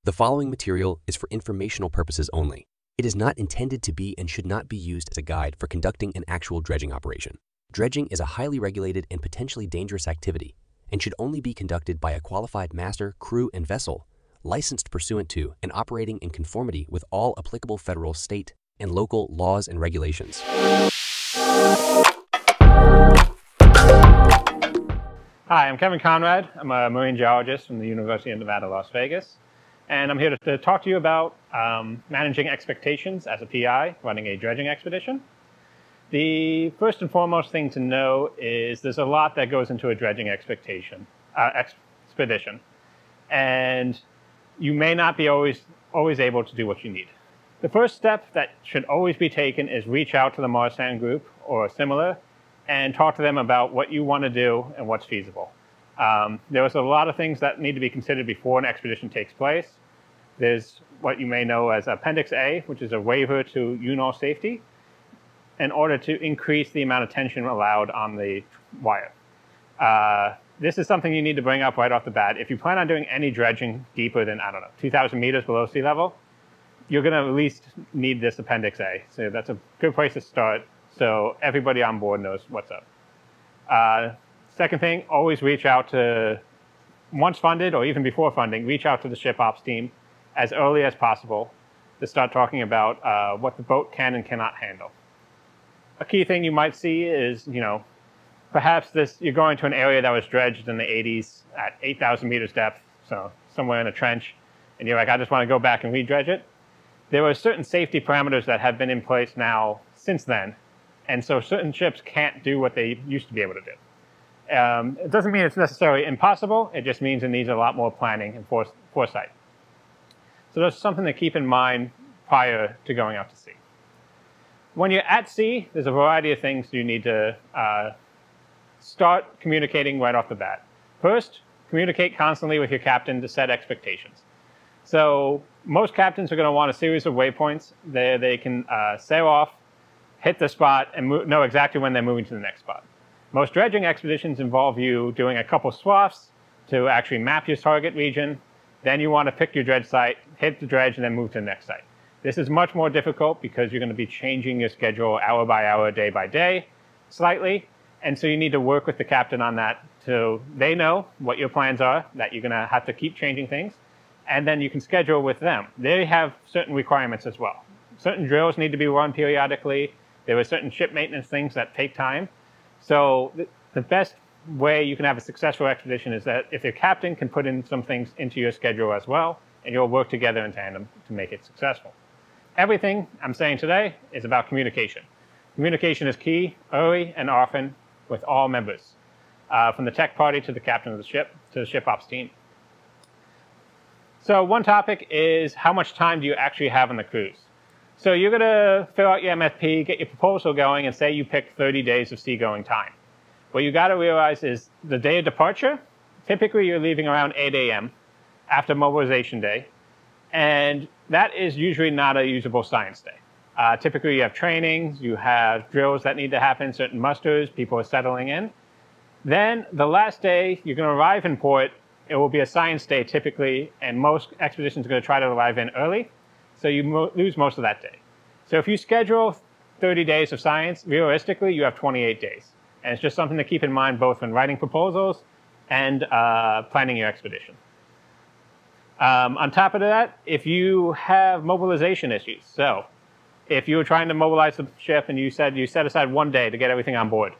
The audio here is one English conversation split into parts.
The following material is for informational purposes only. It is not intended to be and should not be used as a guide for conducting an actual dredging operation. Dredging is a highly regulated and potentially dangerous activity and should only be conducted by a qualified master, crew, and vessel licensed pursuant to and operating in conformity with all applicable federal, state, and local laws and regulations. Hi, I'm Kevin Konrad. I'm a marine geologist from the University of Nevada, Las Vegas. And I'm here to talk to you about managing expectations as a PI running a dredging expedition. The first and foremost thing to know is there's a lot that goes into a dredging expedition. And you may not be always able to do what you need. The first step that should always be taken is reach out to the MARSSAM group or similar and talk to them about what you want to do and what's feasible. There's a lot of things that need to be considered before an expedition takes place. There's what you may know as Appendix A, which is a waiver to UNOLS safety, in order to increase the amount of tension allowed on the wire. This is something you need to bring up right off the bat. If you plan on doing any dredging deeper than, 2,000 meters below sea level, you're going to at least need this Appendix A. So that's a good place to start so everybody on board knows what's up. Second thing, always reach out to, once funded or even before funding, reach out to the ship ops team as early as possible to start talking about what the boat can and cannot handle. A key thing you might see is, perhaps you're going to an area that was dredged in the 80s at 8,000 meters depth, so somewhere in a trench, and you're like, I just want to go back and re-dredge it. There are certain safety parameters that have been in place now since then, and so certain ships can't do what they used to be able to do. It doesn't mean it's necessarily impossible, it just means it needs a lot more planning and foresight. So that's something to keep in mind prior to going out to sea. When you're at sea, there's a variety of things you need to start communicating right off the bat. First, communicate constantly with your captain to set expectations. So most captains are going to want a series of waypoints. They can sail off, hit the spot, and know exactly when they're moving to the next spot. Most dredging expeditions involve you doing a couple swaths to actually map your target region. Then you want to pick your dredge site, hit the dredge, and then move to the next site. This is much more difficult because you're going to be changing your schedule hour by hour, day by day, slightly. And so you need to work with the captain on that so they know what your plans are, that you're going to have to keep changing things. And then you can schedule with them. They have certain requirements as well. Certain drills need to be run periodically. There are certain ship maintenance things that take time. So the best way you can have a successful expedition is that if your captain can put in some things into your schedule as well, and you'll work together in tandem to make it successful. Everything I'm saying today is about communication. Communication is key, early and often, with all members, from the tech party to the captain of the ship to the ship ops team. So one topic is how much time do you actually have on the cruise? So you're going to fill out your MFP, get your proposal going, and say you pick 30 days of seagoing time. What you got to realize is the day of departure, typically you're leaving around 8 a.m. after mobilization day, and that is usually not a usable science day. Typically you have trainings, you have drills that need to happen, certain musters, people are settling in. Then the last day you're going to arrive in port, it will be a science day typically, and most expeditions are going to try to arrive in early, so you lose most of that day. So if you schedule 30 days of science, realistically you have 28 days. And it's just something to keep in mind both when writing proposals and planning your expedition. On top of that, if you have mobilization issues, so if you were trying to mobilize the ship and you set aside one day to get everything on board,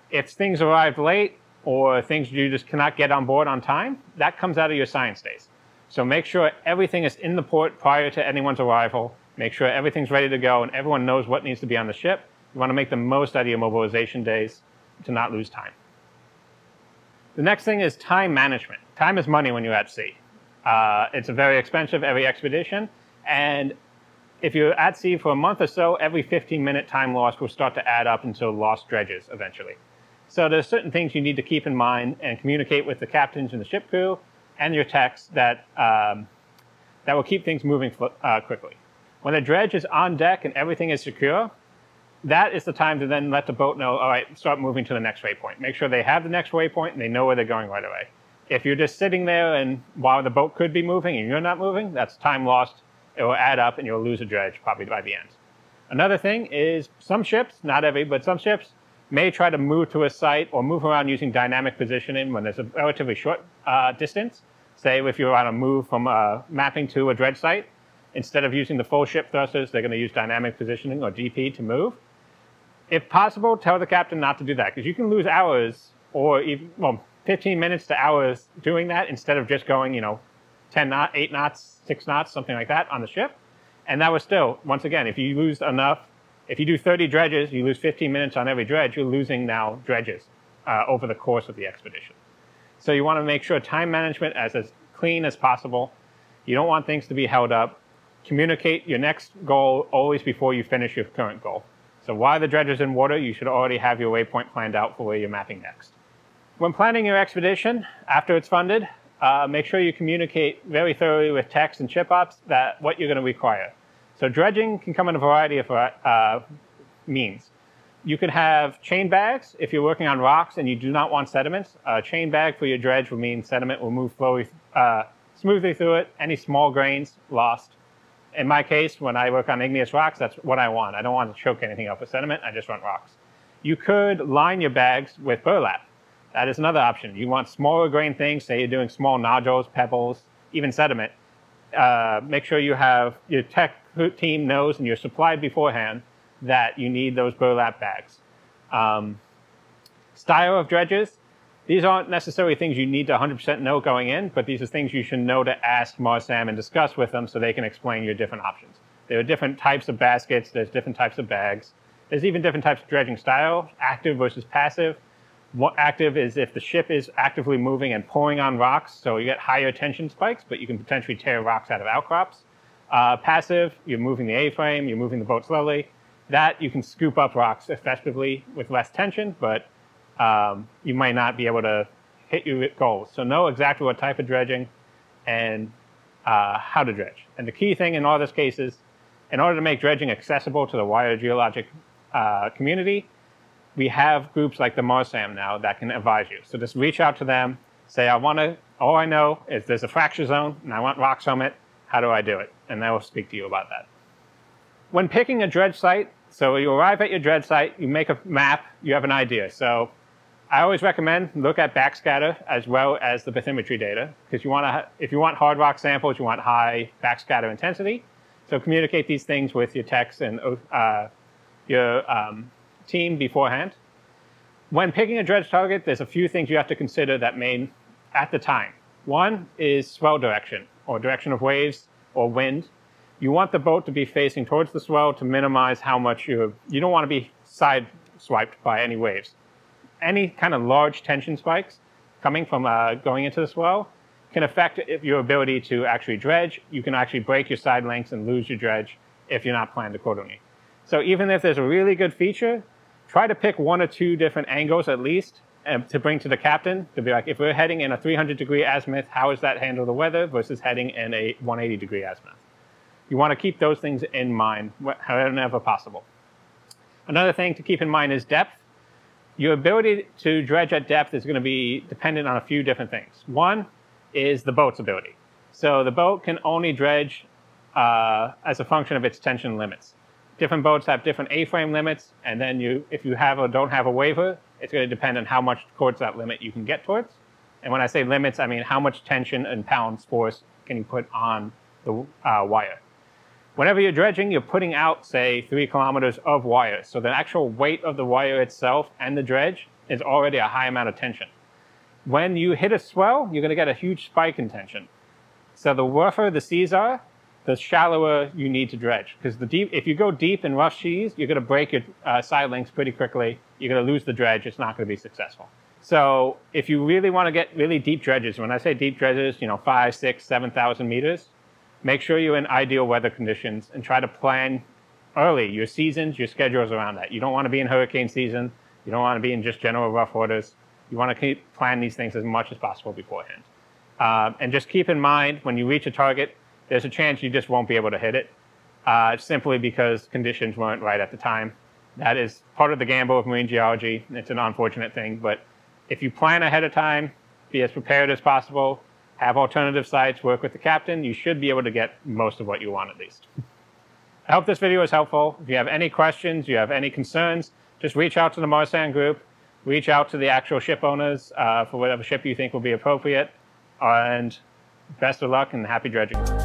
if things arrived late or things you just cannot get on board on time, that comes out of your science days. So make sure everything is in the port prior to anyone's arrival. Make sure everything's ready to go and everyone knows what needs to be on the ship. You want to make the most out of your mobilization days to not lose time. The next thing is time management. Time is money when you're at sea. It's a very expensive every expedition, and if you're at sea for a month or so, every 15-minute time loss will start to add up into lost dredges eventually. So there's certain things you need to keep in mind and communicate with the captains and the ship crew and your techs that will keep things moving quickly. When the dredge is on deck and everything is secure, that is the time to then let the boat know, all right, start moving to the next waypoint. Make sure they have the next waypoint and they know where they're going right away. If you're just sitting there and while the boat could be moving and you're not moving, that's time lost. It will add up and you'll lose a dredge probably by the end. Another thing is some ships, not every, but some ships may try to move to a site or move around using dynamic positioning when there's a relatively short distance. Say if you're on a move from mapping to a dredge site, instead of using the full ship thrusters, they're going to use dynamic positioning or DP to move. If possible, tell the captain not to do that, because you can lose hours or even, well, 15 minutes to hours doing that instead of just going, 10 knots, 8 knots, 6 knots, something like that on the ship. And that was still, once again, if you lose enough, if you do 30 dredges, you lose 15 minutes on every dredge, you're losing now dredges over the course of the expedition. So you want to make sure time management is as clean as possible. You don't want things to be held up. Communicate your next goal always before you finish your current goal. So while the dredge is in water, you should already have your waypoint planned out for where you're mapping next. When planning your expedition, after it's funded, make sure you communicate very thoroughly with techs and ship ops that what you're going to require. So dredging can come in a variety of means. You could have chain bags if you're working on rocks and you do not want sediments. A chain bag for your dredge will mean sediment will move smoothly through it, any small grains lost. In my case, when I work on igneous rocks, that's what I want. I don't want to choke anything up with sediment. I just want rocks. You could line your bags with burlap. That is another option. You want smaller grain things, say you're doing small nodules, pebbles, even sediment. Make sure you have your tech team knows and you're supplied beforehand that you need those burlap bags. Style of dredges. These aren't necessarily things you need to 100% know going in, but these are things you should know to ask MARSSAM and discuss with them so they can explain your different options. There are different types of baskets, there's different types of bags. There's even different types of dredging style, active versus passive. What active is if the ship is actively moving and pulling on rocks, so you get higher tension spikes, but you can potentially tear rocks out of outcrops. Passive, you're moving the A-frame, you're moving the boat slowly. That you can scoop up rocks effectively with less tension, but you might not be able to hit your goals. So know exactly what type of dredging and how to dredge. And the key thing in all these cases, in order to make dredging accessible to the wider geologic community, we have groups like the MARSSAM now that can advise you. So just reach out to them, say, all I know is there's a fracture zone and I want rocks from it. How do I do it? And they will speak to you about that. When picking a dredge site, so you arrive at your dredge site, you make a map, you have an idea. So I always recommend look at backscatter as well as the bathymetry data, because if you want hard rock samples, you want high backscatter intensity. So communicate these things with your techs and your team beforehand. When picking a dredge target, there's a few things you have to consider that may, at the time. One is swell direction, or direction of waves or wind. You want the boat to be facing towards the swell to minimize how much you don't want to be side-swiped by any waves. Any kind of large tension spikes coming from going into the swell can affect your ability to actually dredge. You can actually break your side lengths and lose your dredge if you're not planned accordingly. So even if there's a really good feature, try to pick 1 or 2 different angles at least to bring to the captain to be like, if we're heading in a 300-degree azimuth, how does that handle the weather versus heading in a 180-degree azimuth? You want to keep those things in mind whenever possible. Another thing to keep in mind is depth. Your ability to dredge at depth is going to be dependent on a few different things. One is the boat's ability. So the boat can only dredge as a function of its tension limits. Different boats have different A-frame limits, and then if you have or don't have a waiver, it's going to depend on how much towards that limit you can get towards. And when I say limits, I mean how much tension and pounds force can you put on the wire. Whenever you're dredging, you're putting out, say, 3 kilometers of wire. So the actual weight of the wire itself and the dredge is already a high amount of tension. When you hit a swell, you're going to get a huge spike in tension. So the rougher the seas are, the shallower you need to dredge. Because if you go deep in rough seas, you're going to break your side links pretty quickly. You're going to lose the dredge. It's not going to be successful. So if you really want to get really deep dredges, when I say deep dredges, 5, 6, 7,000 meters, make sure you're in ideal weather conditions and try to plan early your seasons, your schedules around that. You don't want to be in hurricane season. You don't want to be in just general rough waters. You want to plan these things as much as possible beforehand. And just keep in mind, when you reach a target, there's a chance you just won't be able to hit it, simply because conditions weren't right at the time. That is part of the gamble of marine geology. It's an unfortunate thing, but if you plan ahead of time, be as prepared as possible, have alternative sites, work with the captain. You should be able to get most of what you want at least. I hope this video was helpful. If you have any questions, you have any concerns, just reach out to the MARSSAM group, reach out to the actual ship owners for whatever ship you think will be appropriate, and best of luck and happy dredging.